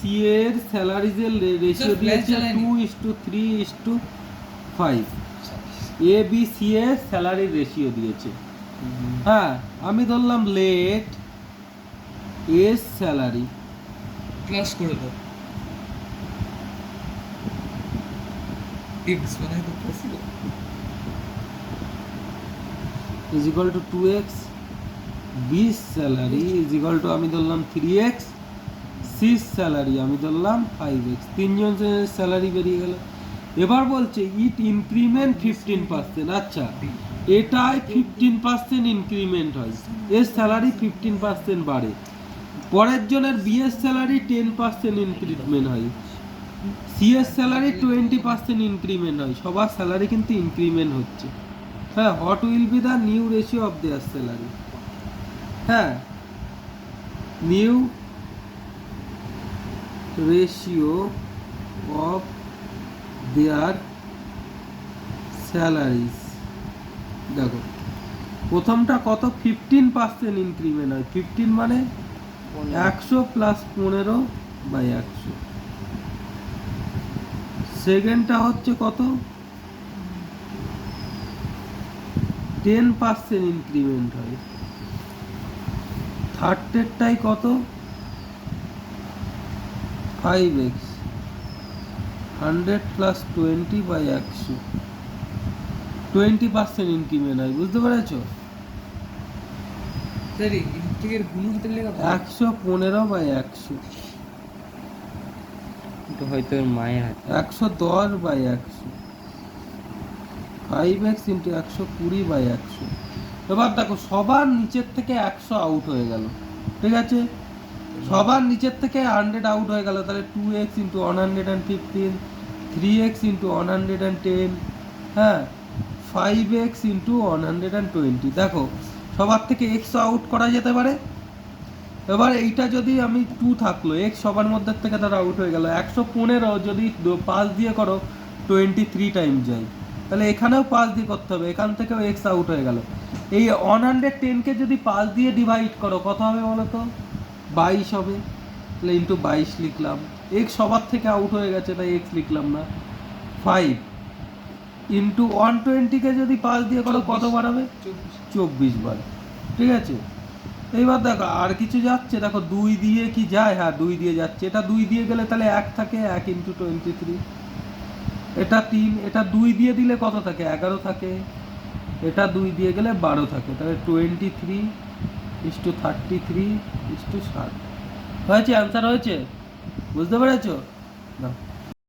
C এর স্যালারিজের ratio দিয়েছে 2:3:5। A B C এর স্যালারির রেশিও দিয়েছে। হ্যাঁ, আমি ধরলাম লেট এস স্যালারি ক্লাস করে দাও এক্স বানাই তো possible is equal to 2x, B salary is equal to আমি ধরলাম 3x, সি স্যালারি আমি ধরলাম 5x। তিনজনের স্যালারি বেরিয়ে গেল। এবার বলছে ইট ইনক্রিমেন্ট 15%। আচ্ছা, এটাই 15% ইনক্রিমেন্ট হয়, এর স্যালারি 15% বাড়ে। পরের জনের বি এর স্যালারি 10% ইনক্রিমেন্ট হয়, সি এর স্যালারি 20% ইনক্রিমেন্ট হয়। সবার স্যালারি কিন্তু ইনক্রিমেন্ট হচ্ছে। হ্যাঁ, what will be the new ratio of their salary? হ্যাঁ, new ratio of their salaries. দেখো, প্রথমটা কত? 15% ইনক্রিমেন্ট হয়। 15 মানে 100 প্লাস 15/100। সেকেন্ডটা হচ্ছে কত? 10% ইনক্রিমেন্ট হয়। থার্ডেরটাই কত? 5x, 100 প্লাস 20/100, 20% ইনক্রিমেন্ট হয়। বুঝতে পেরেছো? স্যার ইন্টিগ্রের গুণ হাতে লেখা 115/100, এটা হয়তো ওর মায়ের হাতে। 110/100, 5x ইন্টু 120/100। এবার দেখো, সবার নিচের থেকে 100 আউট হয়ে গেল। ঠিক আছে, সবার নিচের থেকে 100 আউট হয়ে গেল। তাহলে 2x ইন্টু 115, 3x ইন্টু 110, হ্যাঁ, 5x ইন্টু 120। দেখো, সবার থেকে x আউট করা যেতে পারে। এবার এইটা যদি আমি 2 থাকলো, x সবার মধ্যে থেকে তারা আউট হয়ে গেল। 115 যদি 5 দিয়ে করো 23 টাইম যায়, তাহলে এখানেও 5 দিয়ে করতে হবে, এখান থেকেও x আউট হয়ে গেল। এই 110কে যদি 5 দিয়ে ডিভাইড করো কত হবে বলো তো? 22 হবে। তাহলে ইন্টু 22 লিখলাম। x সবার থেকে আউট হয়ে গেছে, তাই x লিখলাম না। 5 ইন্টু 120কে যদি 5 দিয়ে করো কত বার হবে? 24 বার। ঠিক আছে, এইবার দেখো আর কিছু যাচ্ছে। দেখো 2 দিয়ে কি যায়? হ্যাঁ, 2 দিয়ে যাচ্ছে। এটা 2 দিয়ে গেলে তাহলে 1 থাকে, 1 ইন্টু 23। এটা 3, এটা 2 দিয়ে দিলে কত থাকে? 11 থাকে। এটা 2 দিয়ে গেলে 12 থাকে। তাহলে 23:33:60 হয়েছে। অ্যান্সার হয়েছে? বুঝতে পেরেছো? না।